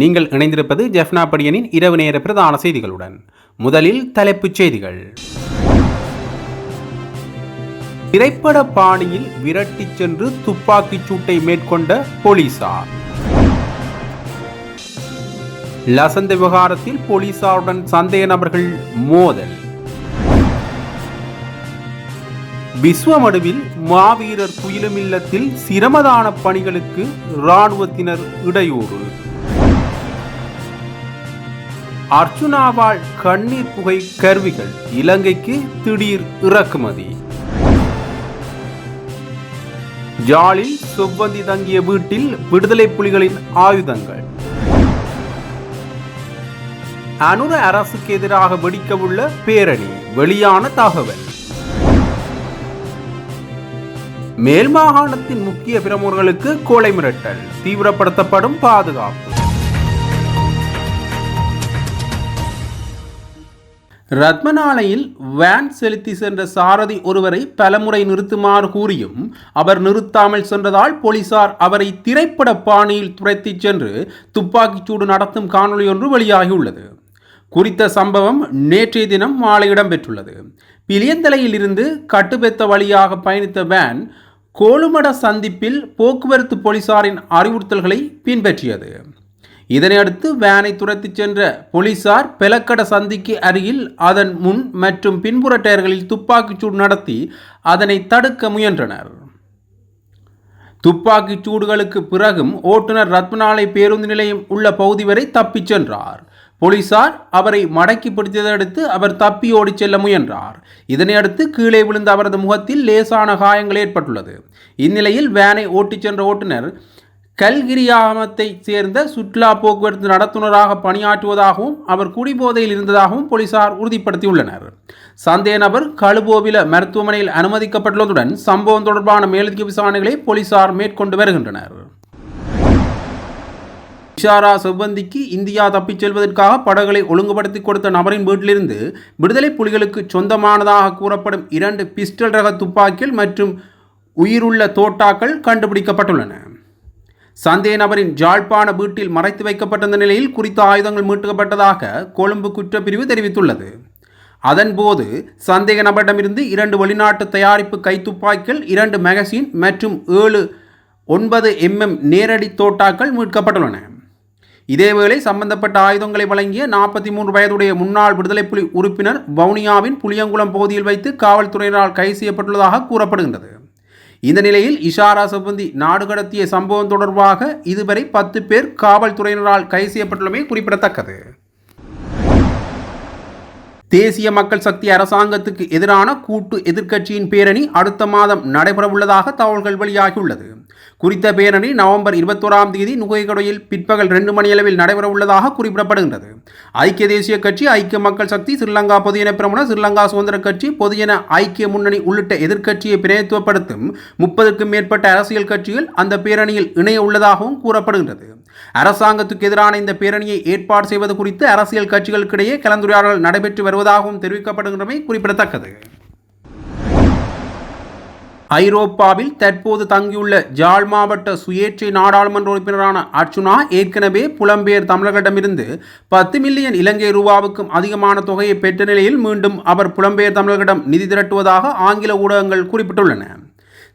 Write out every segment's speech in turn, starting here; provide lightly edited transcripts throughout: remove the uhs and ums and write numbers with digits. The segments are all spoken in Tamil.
நீங்கள் இணைந்திருப்பது ஜெஃப்னா படியனின் இரவு நேர பிரதான செய்திகளுடன். முதலில் தலைப்புச் செய்திகள். திரைப்பட பாணியில் விரட்டிச் சென்று துப்பாக்கிச் சூட்டை மேற்கொண்ட போலீசார். லசந்த விவகாரத்தில் போலீசாருடன் சந்தேக நபர்கள் மோதல். விஸ்வமடுவில் மாவீரர் துயிலுமில்லத்தில் சிரமதான பணிகளுக்கு இராணுவத்தினர் இடையூறு. அர்ச்சுனாவால் கண்ணீர் புகை கருவிகள் இலங்கைக்கு திடீர் இறக்குமதி. ஜாலில் செவ்வந்தி தங்கிய வீட்டில் விடுதலை புலிகளின் ஆயுதங்கள். அனுர அரசுக்கு எதிராக வெடிக்கவுள்ள பேரணி வெளியான தகவல். மேல் மாகாணத்தின் முக்கிய பிரமுகர்களுக்கு கொலை மிரட்டல், தீவிரப்படுத்தப்படும் பாதுகாப்பு. ரத்மனாலையில் வேன் செலுத்தி சென்ற சாரதி ஒருவரை பலமுறை நிறுத்துமாறு கூறியும் அவர் நிறுத்தாமல் சென்றதால் போலீசார் அவரை திரைப்பட பாணியில் துரத்திச் சென்று துப்பாக்கிச்சூடு நடத்தும் காணொலி ஒன்று வெளியாகியுள்ளது. குறித்த சம்பவம் நேற்றைய தினம் மாலை இடம்பெற்றுள்ளது. பிலியந்தலையில் இருந்து கட்டுபெத்த வழியாக பயணித்த வேன் கோலுமட சந்திப்பில் போக்குவரத்து போலீசாரின் அறிவுறுத்தல்களை பின்பற்றியது. இதனையடுத்து வேனை துரத்திச் சென்ற போலீசார் பெலக்கட சந்திக்கு அருகில் அதன் முன் மற்றும் பின்புற டயர்களில் துப்பாக்கிச்சூடு நடத்தி அதனை தடுக்க முயன்றனர். துப்பாக்கிச் சூடுகளுக்கு பிறகும் ஓட்டுநர் ரத்மனாலை பேருந்து நிலையம் உள்ள பகுதி வரை தப்பிச் சென்றார். போலீசார் அவரை மடக்கி பிடித்ததையடுத்து அவர் தப்பி ஓடிச் செல்ல முயன்றார். இதனையடுத்து கீழே விழுந்த அவரது முகத்தில் லேசான காயங்கள் ஏற்பட்டுள்ளது. இந்நிலையில் வேனை ஓட்டிச் சென்ற ஓட்டுநர் கல்கிரியாமத்தை சேர்ந்த சுற்றுலா போக்குவரத்து நடத்துனராக பணியாற்றுவதாகவும் அவர் குடிபோதையில் இருந்ததாகவும் போலீசார் உறுதிப்படுத்தியுள்ளனர். சந்தேக நபர் கழுபோவில மருத்துவமனையில் அனுமதிக்கப்பட்டுள்ளதுடன் சம்பவம் தொடர்பான மேலதிக விசாரணைகளை போலீசார் மேற்கொண்டு வருகின்றனர். இஷாரா செவ்வந்திக்கு இந்தியா தப்பிச் செல்வதற்காக படகுகளை ஒழுங்குபடுத்தி கொடுத்த நபரின் வீட்டிலிருந்து விடுதலை புலிகளுக்கு சொந்தமானதாக கூறப்படும் 2 பிஸ்டல் ரக துப்பாக்கிகள் மற்றும் உயிருள்ள தோட்டாக்கள் கண்டுபிடிக்கப்பட்டுள்ளன. சந்தேக நபரின் ஜாழ்ப்பாண வீட்டில் மறைத்து வைக்கப்பட்டிருந்த நிலையில் குறித்த ஆயுதங்கள் மீட்கப்பட்டதாக கொழும்பு குற்றப்பிரிவு தெரிவித்துள்ளது. அதன்போது சந்தேக நபரிடமிருந்து 2 வெளிநாட்டு தயாரிப்பு கைத்துப்பாக்கிகள், 2 மேகசின் மற்றும் 7 9 mm நேரடி தோட்டாக்கள் மீட்கப்பட்டுள்ளன. இதேவேளை சம்பந்தப்பட்ட ஆயுதங்களை வழங்கிய 43 வயதுடைய முன்னாள் விடுதலை புலி உறுப்பினர் வவுனியாவின் புளியங்குளம் பகுதியில் வைத்து காவல்துறையினரால் கைது செய்யப்பட்டுள்ளதாக கூறப்படுகின்றது. இந்த நிலையில் இஷாரா செவ்வந்தி நாடு கடத்திய சம்பவம் தொடர்பாக இதுவரை 10 பேர் காவல்துறையினரால் கைது செய்யப்பட்டுள்ளமை குறிப்பிடத்தக்கது. தேசிய மக்கள் சக்தி அரசாங்கத்துக்கு எதிரான கூட்டு எதிர்க்கட்சியின் பேரணி அடுத்த மாதம் நடைபெறவுள்ளதாக தகவல்கள் வெளியாகியுள்ளது. குறித்த பேரணி நவம்பர் 21 நுகைகொடையில் பிற்பகல் 2 மணியளவில் நடைபெறவுள்ளதாக குறிப்பிடப்படுகின்றது. ஐக்கிய தேசிய கட்சி, ஐக்கிய மக்கள் சக்தி, ஸ்ரீலங்கா பொதுஜன பெரமுன, ஸ்ரீலங்கா சுதந்திர கட்சி, பொதுஜன ஐக்கிய முன்னணி உள்ளிட்ட எதிர்க்கட்சியை பிரதிநிதித்துவப்படுத்தும் 30க்கும் மேற்பட்ட அரசியல் கட்சிகள் அந்த பேரணியில் இணைய உள்ளதாகவும் கூறப்படுகின்றது. அரசாங்கத்துக்கு எதிரான இந்த பேரணியை ஏற்பாடு செய்வது குறித்து அரசியல் கட்சிகளுக்கிடையே கலந்துரையாடல்கள் நடைபெற்று வருவதாகவும் தெரிவிக்கப்படுகின்றமை குறிப்பிடத்தக்கது. ஐரோப்பாவில் தற்போது தங்கியுள்ள ஜாழ் மாவட்ட சுயேட்சை நாடாளுமன்ற உறுப்பினரான அர்ச்சுனா ஏற்கனவே புலம்பெயர் தமிழர்களிடமிருந்து 10 மில்லியன் இலங்கை ரூபாவுக்கும் அதிகமான தொகையை பெற்ற நிலையில் மீண்டும் அவர் புலம்பெயர் தமிழர்களிடம் நிதி திரட்டுவதாக ஆங்கில ஊடகங்கள் குறிப்பிட்டுள்ளன.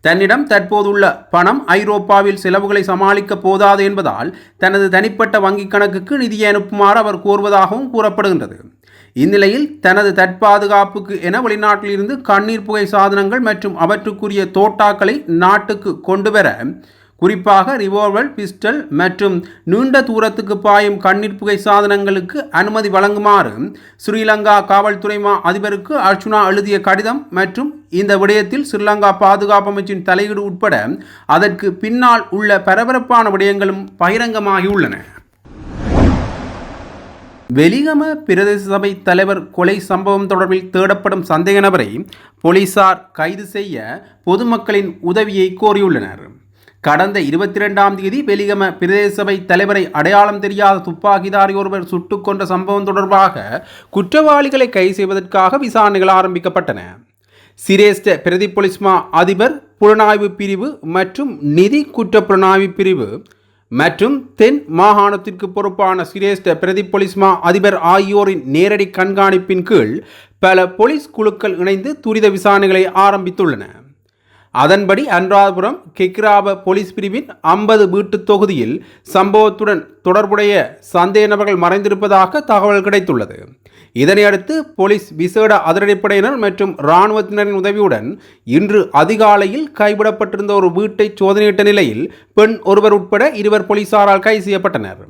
தன்னிடம் தற்போதுள்ள பணம் ஐரோப்பாவில் செலவுகளை சமாளிக்க போதாது என்பதால் தனது தனிப்பட்ட வங்கிக் கணக்குக்கு நிதியை அனுப்புமாறு அவர் கோருவதாகவும் கூறப்படுகின்றது. இந்நிலையில் தனது தற்பாதுகாப்புக்கு என வெளிநாட்டில் இருந்து கண்ணீர் புகை சாதனங்கள் மற்றும் அவற்றுக்குரிய தோட்டாக்களை நாட்டுக்கு கொண்டுவர, குறிப்பாக ரிவால்வர், பிஸ்டல் மற்றும் நீண்ட தூரத்துக்கு பாயும் கண்ணீர் புகை சாதனங்களுக்கு அனுமதி வழங்குமாறு ஸ்ரீலங்கா காவல்துறை அதிபருக்கு அர்ச்சுனா எழுதிய கடிதம் மற்றும் இந்த விடயத்தில் ஸ்ரீலங்கா பாதுகாப்பு அமைச்சின் தலையீடு உட்பட அதற்கு பின்னால் உள்ள பரபரப்பான விடயங்களும் பகிரங்கமாகியுள்ளன. வெலிகம பிரதேச சபை தலைவர் கொலை சம்பவம் தொடர்பில் தேடப்படும் சந்தேக நபரை போலீசார் கைது செய்ய பொதுமக்களின் உதவியை கோரியுள்ளனர். கடந்த 22 வெலிகம பிரதேச சபை தலைவரை அடையாளம் தெரியாத துப்பாக்கிதாரி ஒருவர் சுட்டுக் கொண்ட சம்பவம் தொடர்பாக குற்றவாளிகளை கைது செய்வதற்காக விசாரணைகள் ஆரம்பிக்கப்பட்டன. சிரேஷ்ட பிரதி போலீஸ் மா அதிபர் புலனாய்வு பிரிவு மற்றும் நிதி குற்ற புலனாய்வு பிரிவு மற்றும் தென் மாகாணத்திற்கு பொறுப்பான சிரேஷ்ட பிரதி பொலிஸ்மா அதிபர் ஆகியோரின் நேரடி கண்காணிப்பின் கீழ் பல போலீஸ் குழுக்கள் இணைந்து துரித விசாரணைகளை ஆரம்பித்துள்ளன. அதன்படி அனுராதபுரம் கெக்கிராப போலீஸ் பிரிவின் 50 வீட்டு தொகுதியில் சம்பவத்துடன் தொடர்புடைய சந்தேக நபர்கள் மறைந்திருப்பதாக தகவல் கிடைத்துள்ளது. இதனையடுத்து போலீஸ் விசேட அதிரடிப்படையினர் மற்றும் இராணுவத்தினரின் உதவியுடன் இன்று அதிகாலையில் கைவிடப்பட்டிருந்த ஒரு வீட்டை சோதனையிட்ட நிலையில் பெண் ஒருவர் உட்பட 2 போலீசாரால் கைது செய்யப்பட்டனர்.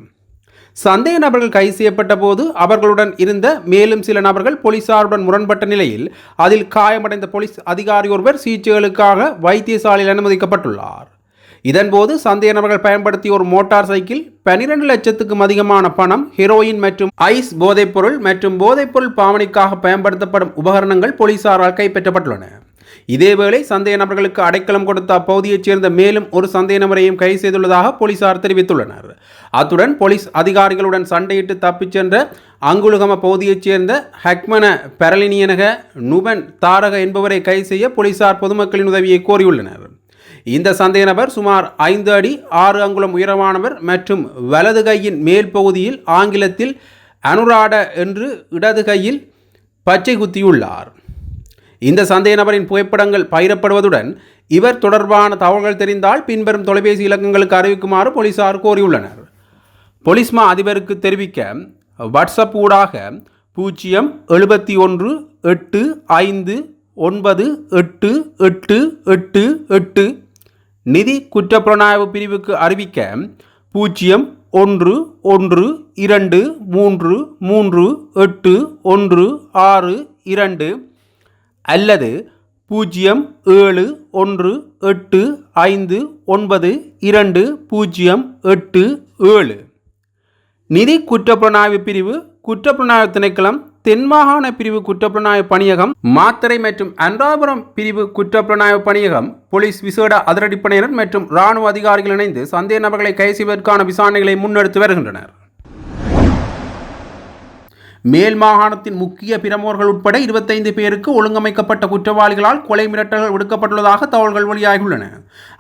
சந்தேக நபர்கள் கைது செய்யப்பட்ட போது அவர்களுடன் இருந்த மேலும் சில நபர்கள் போலீசாருடன் முரண்பட்ட நிலையில் அதில் காயமடைந்த போலீஸ் அதிகாரி ஒருவர் சிகிச்சைகளுக்காக வைத்தியசாலையில் அனுமதிக்கப்பட்டுள்ளார். இதன்போது சந்தேக நபர்கள் பயன்படுத்திய ஒரு மோட்டார் சைக்கிள் 12 லட்சத்துக்கும் அதிகமான பணம், ஹெரோயின் மற்றும் ஐஸ் போதைப்பொருள் மற்றும் போதைப்பொருள் பாவனைக்காக பயன்படுத்தப்படும் உபகரணங்கள் போலீசாரால் கைப்பற்றப்பட்டுள்ளன. இதேவேளை சந்தேக நபர்களுக்கு அடைக்கலம் கொடுத்த அப்பகுதியைச் சேர்ந்த மேலும் ஒரு சந்தேக நபரையும் கைது செய்துள்ளதாக போலீசார் தெரிவித்துள்ளனர். அத்துடன் போலீஸ் அதிகாரிகளுடன் சண்டையிட்டு தப்பிச் சென்ற அங்குலுகம பகுதியைச் சேர்ந்த ஹக்மன பரலினியனக நுபன் தாரக என்பவரை கைது செய்ய போலீசார் பொதுமக்களின் உதவியை கோரியுள்ளனர். இந்த சந்தேக நபர் சுமார் 5 அடி 6 அங்குலம் உயரமானவர் மற்றும் வலது கையின் மேல் பகுதியில் ஆங்கிலத்தில் அனுராட என்று இடது கையில் பச்சை குத்தியுள்ளார். இந்த சந்தேக நபரின் புகைப்படங்கள் பகிரப்படுவதுடன் இவர் தொடர்பான தகவல்கள் தெரிந்தால் பின்வரும் தொலைபேசி இலக்கங்களுக்கு அறிவிக்குமாறு போலீசார் கோரியுள்ளனர். போலீஸ்மா அதிபருக்கு தெரிவிக்க வாட்ஸ்அப் ஊடாக 07595988888 நிதி குற்றப்புலனாய்வு பிரிவுக்கு அறிவிக்க 0113333816 அல்லது 0718592087. நிதி குற்றப்புலனாய்வு பிரிவு, குற்றப்புலனாய்வு திணைக்களம், தென்மாகாண பிரிவு குற்றப்புலனாய்வு பணியகம், மாத்தறை மற்றும் அனுராதபுரம் பிரிவு குற்றப்புலனாய்வு பணியகம், போலீஸ் விசேட அதிரடிப்படையினர் மற்றும் இராணுவ அதிகாரிகள் இணைந்து சந்தேக நபர்களை கைது செய்வதற்கான விசாரணைகளை முன்னெடுத்து வருகின்றனர். மேல் மாகாணத்தின் முக்கிய பிரமுகர்கள் உட்பட 25 பேருக்கு ஒழுங்கமைக்கப்பட்ட குற்றவாளிகளால் கொலை மிரட்டல்கள் விடுக்கப்பட்டுள்ளதாக தகவல்கள் வெளியாகியுள்ளன.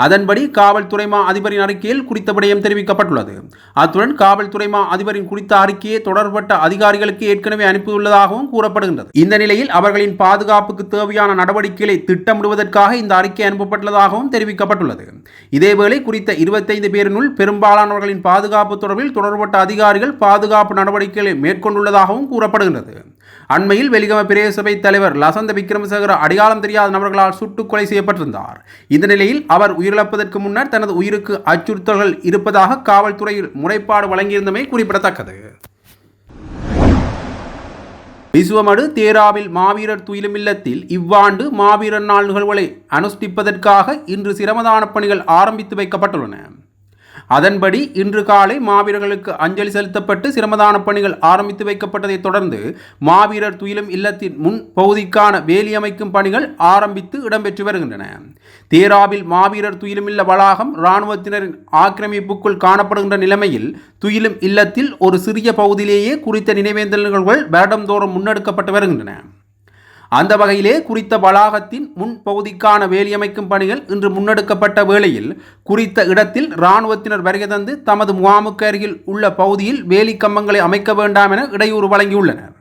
அதன்படி காவல்துறை மா அதிபரின் அறிக்கையில் குறித்த விடயம் தெரிவிக்கப்பட்டுள்ளது. அத்துடன் காவல்துறை மா அதிபரின் குறித்த அறிக்கையை தொடர்பட்ட அதிகாரிகளுக்கு ஏற்கனவே அனுப்பியுள்ளதாகவும் கூறப்படுகின்றது. இந்த நிலையில் அவர்களின் பாதுகாப்புக்கு தேவையான நடவடிக்கைகளை திட்டமிடுவதற்காக இந்த அறிக்கை அனுப்பப்பட்டுள்ளதாகவும் தெரிவிக்கப்பட்டுள்ளது. இதேவேளை குறித்த 25 பேரினுள் பெரும்பாலானவர்களின் பாதுகாப்பு தொடர்பில் தொடர்பட்ட அதிகாரிகள் பாதுகாப்பு நடவடிக்கைகளை மேற்கொண்டுள்ளதாகவும் கூறப்படுகின்றது. அண்மையில் வெலிகம பிரதேச சபை தலைவர் லசந்த விக்ரமசேகர அடையாளம் தெரியாத நபர்களால் சுட்டுக் கொலை செய்யப்பட்டிருந்தார். இந்த நிலையில் அவர் உயிரிழப்பதற்கு முன்னர் தனது உயிருக்கு அச்சுறுத்தல்கள் இருப்பதாக காவல்துறையில் முறைப்பாடு வழங்கியிருந்தமை குறிப்பிடத்தக்கது. விசுவமடு தேராவில் மாவீரர் துயிலும் இல்லத்தில் இவ்வாண்டு மாவீரர் நாள் நிகழ்வுகளை அனுஷ்டிப்பதற்காக இன்று சிரமதான பணிகள் ஆரம்பித்து வைக்கப்பட்டுள்ளன. அதன்படி இன்று காலை மாவீரர்களுக்கு அஞ்சலி செலுத்தப்பட்டு சிரமதான பணிகள் ஆரம்பித்து வைக்கப்பட்டதைத் தொடர்ந்து மாவீரர் துயிலும் இல்லத்தின் முன் பகுதிக்கான வேலி அமைக்கும் பணிகள் ஆரம்பித்து இடம்பெற்று வருகின்றன. தேராவில் மாவீரர் துயிலும் இல்ல வளாகம் இராணுவத்தினரின் ஆக்கிரமிப்புக்குள் காணப்படுகின்ற நிலைமையில் துயிலும் இல்லத்தில் ஒரு சிறிய பகுதியிலேயே குறித்த நினைவேந்தல் நிகழ்வுகள் வருடந்தோறும் முன்னெடுக்கப்பட்டு வருகின்றன. அந்த வகையிலே குறித்த வளாகத்தின் முன் பகுதிக்கான வேலியமைக்கும் பணிகள் இன்று முன்னெடுக்கப்பட்ட வேளையில் குறித்த இடத்தில் இராணுவத்தினர் வருகை தந்து தமது முகாமுக்கு அருகில் உள்ள பகுதியில் வேலி கம்பங்களை அமைக்க வேண்டாம் என இடையூறு வழங்கியுள்ளனர்.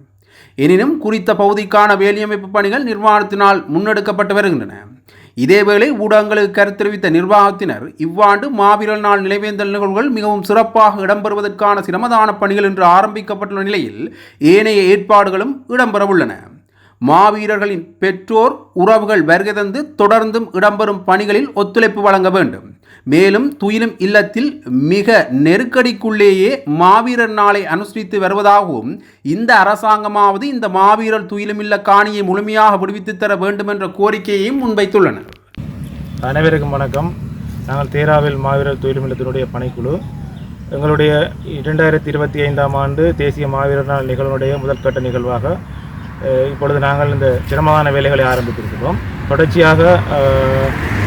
எனினும் குறித்த பகுதிக்கான வேலியமைப்பு பணிகள் நிர்வாகத்தினால் முன்னெடுக்கப்பட்டு வருகின்றன. இதேவேளை ஊடகங்களுக்கு கருத்து தெரிவித்த நிர்வாகத்தினர் இவ்வாண்டு மாவீரர் நாள் நினைவேந்தல் நிகழ்வுகள் மிகவும் சிறப்பாக இடம்பெறுவதற்கான சிரமதான பணிகள் இன்று ஆரம்பிக்கப்பட்டுள்ள நிலையில் ஏனைய ஏற்பாடுகளும் இடம்பெறவுள்ளன. மாவீரர்களின் பெற்றோர் உறவுகள் வருகை தந்து தொடர்ந்தும் இடம்பெறும் பணிகளில் ஒத்துழைப்பு வழங்க வேண்டும். மேலும் துயிலும் இல்லத்தில் மிக நெருக்கடிக்குள்ளேயே மாவீரர் நாளை அனுஷ்டித்து வருவதாகவும் இந்த அரசாங்கமாவது இந்த மாவீரர் துயிலும் இல்ல காணியை முழுமையாக விடுவித்து தர வேண்டும் என்ற கோரிக்கையையும் முன்வைத்துள்ளனர். அனைவருக்கும் வணக்கம். நாங்கள் தேராவில் மாவீரர் துயிலும் இல்லத்தினுடைய பணிக்குழு எங்களுடைய 2025ஆம் ஆண்டு தேசிய மாவீரர் நாள் நிகழ்வுடைய முதற்கட்ட நிகழ்வாக இப்பொழுது நாங்கள் இந்த சிரமமான வேலைகளை ஆரம்பித்திருக்கிறோம். தொடர்ச்சியாக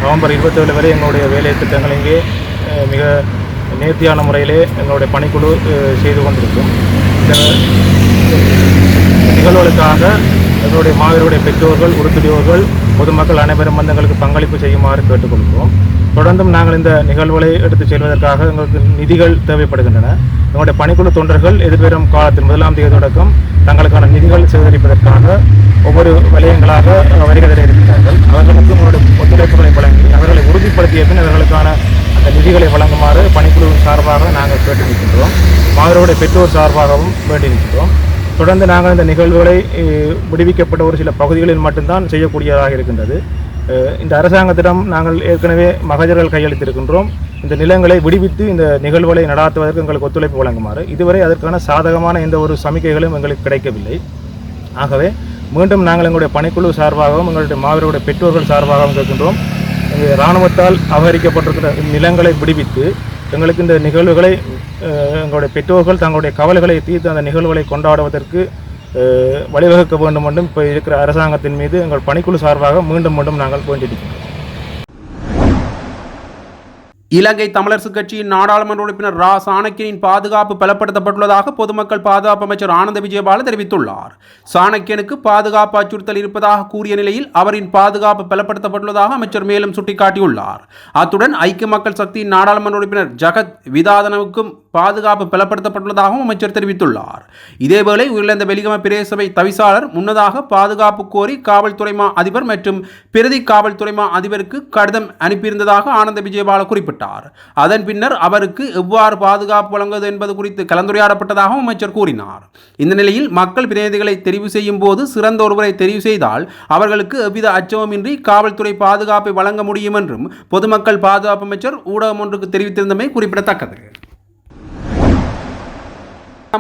நவம்பர் 27 வரை எங்களுடைய வேலை திட்டங்கள் இங்கே மிக நேர்த்தியான முறையிலே எங்களுடைய பணிக்குழு செய்து கொண்டிருக்கும். இந்த நிகழ்வுகளுக்காக எங்களுடைய மாவீரருடைய பெற்றோர்கள், உறுப்பினர்கள், பொதுமக்கள் அனைவரும் வந்து எங்களுக்கு பங்களிப்பு செய்யுமாறு கேட்டுக்கொள்கிறோம். தொடர்ந்தும் நாங்கள் இந்த நிகழ்வுகளை எடுத்துச் செல்வதற்காக எங்களுக்கு நிதிகள் தேவைப்படுகின்றன. எங்களுடைய பணிக்குழு தொண்டர்கள் எதிர்வரும் காலத்தில் 1ஆம் தேதி தொடக்கம் தங்களுக்கான நிதிகள் சேகரிப்பதற்காக ஒவ்வொரு வலயங்களாக வருகை தர இருக்கிறார்கள். அவர்களுக்கு உங்களுடைய ஒத்துழைப்புகளை வழங்கி அவர்களை உறுதிப்படுத்திய பின் அவர்களுக்கான அந்த நிதிகளை வழங்குமாறு பணிக்குழுவின் சார்பாக நாங்கள் கேட்டிருக்கின்றோம். மாவீரருடைய பெற்றோர் சார்பாகவும் வேண்டியிருக்கிறோம். தொடர்ந்து நாங்கள் இந்த நிகழ்வுகளை விடுவிக்கப்பட்ட ஒரு சில பகுதிகளில் மட்டும்தான் செய்யக்கூடியதாக இருக்கின்றது. இந்த அரசாங்கத்திடம் நாங்கள் ஏற்கனவே மகஜர்கள் கையளித்திருக்கின்றோம். இந்த நிலங்களை விடுவித்து இந்த நிகழ்வுகளை நடாத்துவதற்கு எங்களுக்கு ஒத்துழைப்பு வழங்குமாறு. இதுவரை அதற்கான சாதகமான எந்த ஒரு சமிக்கைகளும் எங்களுக்கு கிடைக்கவில்லை. ஆகவே மீண்டும் நாங்கள் எங்களுடைய பணிக்குழு சார்பாகவும் எங்களுடைய மாவீரருடைய பெற்றோர்கள் சார்பாகவும் கேட்கின்றோம். இராணுவத்தால் அபகரிக்கப்பட்டிருக்கிற நிலங்களை விடுவித்து எங்களுக்கு இந்த நிகழ்வுகளை எங்களுடைய பெற்றோர்கள் தங்களுடைய கவலைகளை தீர்த்து அந்த நிகழ்வுகளை கொண்டாடுவதற்கு வழிவகுக்க வேண்டும் என்றும் இப்போ இருக்கிற அரசாங்கத்தின் மீது எங்கள் பணிக்குழு சார்பாக மீண்டும் நாங்கள் வேண்டியிருக்கிறோம். இலங்கை தமிழரசுக் கட்சியின் நாடாளுமன்ற உறுப்பினர் ரா சாணக்கியனின் பாதுகாப்பு பலப்படுத்தப்பட்டுள்ளதாக பொதுமக்கள் பாதுகாப்பு அமைச்சர் ஆனந்த விஜயபால தெரிவித்துள்ளார். சாணக்கியனுக்கு பாதுகாப்பு அச்சுறுத்தல் இருப்பதாக கூறிய நிலையில் அவரின் பாதுகாப்பு பலப்படுத்தப்பட்டுள்ளதாக அமைச்சர் மேலும் சுட்டிக்காட்டியுள்ளார். அத்துடன் ஐக்கிய மக்கள் சக்தியின் நாடாளுமன்ற உறுப்பினர் ஜகத் விதாதனவுக்கும் பாதுகாப்பு பலப்படுத்தப்பட்டுள்ளதாகவும் அமைச்சர் தெரிவித்துள்ளார். இதேவேளை உயிரிழந்த வெலிகம பிரதேசபை தவிசாளர் முன்னதாக பாதுகாப்பு கோரி காவல்துறை மா அதிபர் மற்றும் பிரதி காவல்துறை மா அதிபருக்கு கடிதம் அனுப்பியிருந்ததாக ஆனந்த விஜயபால குறிப்பிட்டார். அதன் பின்னர் அவருக்கு எவ்வாறு பாதுகாப்பு வழங்குவது என்பது குறித்து கலந்துரையாடப்பட்டதாகவும் அமைச்சர் கூறினார். இந்த நிலையில் மக்கள் பிரதிநிதிகளை தெரிவு செய்யும் போது சிறந்த ஒருவரை தெரிவு செய்தால் அவர்களுக்கு எவ்வித அச்சமுமின்றி காவல்துறை பாதுகாப்பை வழங்க முடியும் என்றும் பொதுமக்கள் பாதுகாப்பு அமைச்சர் ஊடகம் ஒன்றுக்கு தெரிவித்திருந்தமை குறிப்பிடத்தக்கது.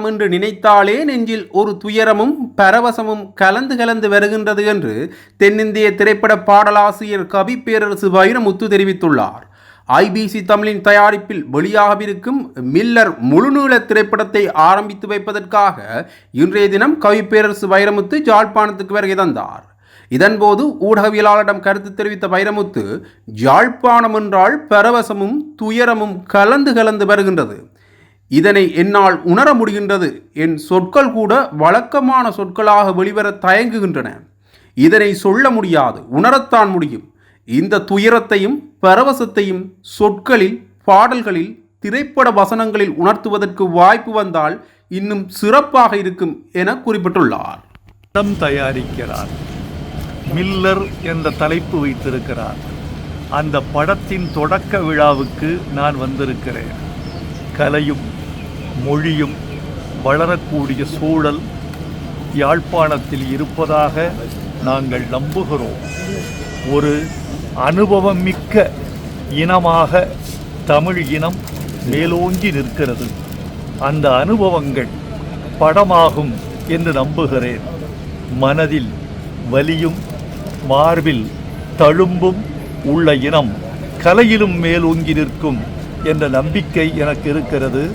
என்று நினைத்தாலே நெஞ்சில் ஒரு துயரமும் பரவசமும் கலந்து வருகின்றது என்று தென்னிந்திய திரைப்பட பாடலாசிரியர் கவி பேரரசு வைரமுத்து தெரிவித்துள்ளார். ஐபிசி தமிழின் தயாரிப்பில் வெளியாகவிருக்கும் மில்லர் முழுநீள திரைப்படத்தை ஆரம்பித்து வைப்பதற்காக இன்றைய தினம் கவி பேரரசு வைரமுத்து யாழ்ப்பாணத்துக்கு வருகை தந்தார். இதன்போது ஊடகவியலாளரிடம் கருத்து தெரிவித்த வைரமுத்து, யாழ்ப்பாணம் என்றால் பரவசமும் துயரமும் கலந்து வருகின்றது. இதனை என்னால் உணர முடிகின்றது. என் சொற்கள் கூட வழக்கமான சொற்களாக வெளிவர தயங்குகின்றன. இதனை சொல்ல முடியாது, உணரத்தான் முடியும். இந்த துயரத்தையும் பரவசத்தையும் சொற்களில், பாடல்களில், திரைப்பட வசனங்களில் உணர்த்துவதற்கு வாய்ப்பு வந்தால் இன்னும் சிறப்பாக இருக்கும் என குறிப்பிட்டுள்ளார். படம் தயாரிக்கிறார், மில்லர் என்ற தலைப்பு வைத்திருக்கிறார். அந்த படத்தின் தொடக்க விழாவுக்கு நான் வந்திருக்கிறேன். கலையும் மொழியும் வளரக்கூடிய சூழல் யாழ்ப்பாணத்தில் இருப்பதாக நாங்கள் நம்புகிறோம். ஒரு அனுபவம் மிக்க இனமாக தமிழ் இனம் மேலோங்கி நிற்கிறது. அந்த அனுபவங்கள் படமாகும் என்று நம்புகிறேன். மனதில் வலியும் மார்பில் தழும்பும் உள்ள இனம் கலையிலும் மேலோங்கி நிற்கும் என்ற நம்பிக்கை எனக்கு இருக்கிறது.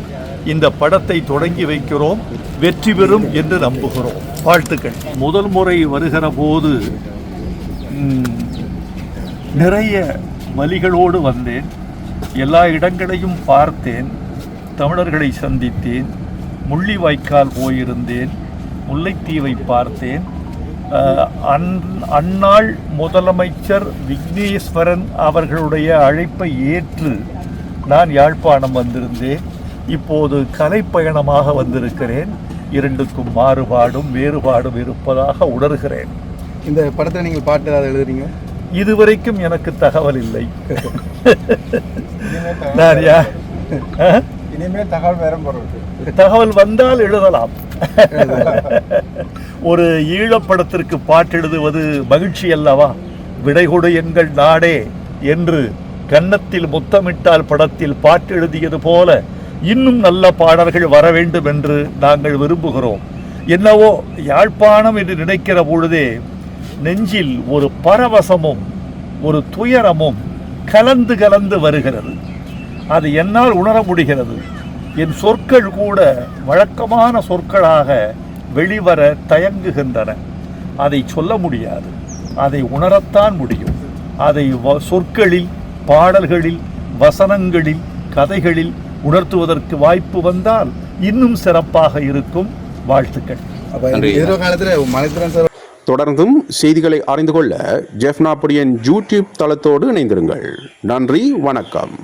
இந்த படத்தை தொடங்கி வைக்கிறோம், வெற்றி பெறும் என்று நம்புகிறோம். வாழ்த்துக்கள். முதல் முறை வருகிற போது நிறைய வலிகளோடு வந்தேன். எல்லா இடங்களையும் பார்த்தேன், தமிழர்களை சந்தித்தேன், முள்ளிவாய்க்கால் போயிருந்தேன், முல்லைத்தீவை பார்த்தேன். அந்நாள் முதலமைச்சர் விக்னேஸ்வரன் அவர்களுடைய அழைப்பை ஏற்று நான் யாழ்ப்பாணம் வந்திருந்தேன். இப்போது கலைப்பயணமாக வந்திருக்கிறேன். இரண்டுக்கும் வேறுபாடும் இருப்பதாக உணர்கிறேன். இந்த படத்தை நீங்கள் பாட்டு ஏதாவது எழுதுறீங்க? இதுவரைக்கும் எனக்கு தகவல் இல்லை. இனிமேல் தகவல் வந்தால் எழுதலாம். ஒரு ஈழப்படத்திற்கு பாட்டு எழுதுவது மகிழ்ச்சி அல்லவா? விடைகொடு எங்கள் நாடே என்று கன்னத்தில் முத்தமிட்டால் படத்தில் பாட்டு எழுதியது போல இன்னும் நல்ல பாடல்கள் வர வேண்டும் என்று நாங்கள் விரும்புகிறோம். என்னவோ யாழ்ப்பாணம் என்று நினைக்கிற பொழுதே நெஞ்சில் ஒரு பரவசமும் ஒரு துயரமும் கலந்து வருகிறது. அது என்னால் உணர முடிகிறது. என் சொற்கள் கூட வழக்கமான சொற்களாக வெளிவர தயங்குகின்றன. அதை சொல்ல முடியாது, அதை உணரத்தான் முடியும். அதை சொற்களில், பாடல்களில், வசனங்களில், கதைகளில் உணர்த்துவதற்கு வாய்ப்பு வந்தால் இன்னும் சிறப்பாக இருக்கும். வாழ்த்துக்கள். எதிர்காலத்தில் மலைத்திறன் சார் தொடர்ந்தும் செய்திகளை அறிந்து கொள்ள ஜெஃப்னா பொடியன் யூடியூப் தளத்தோடு இணைந்திருங்கள். நன்றி, வணக்கம்.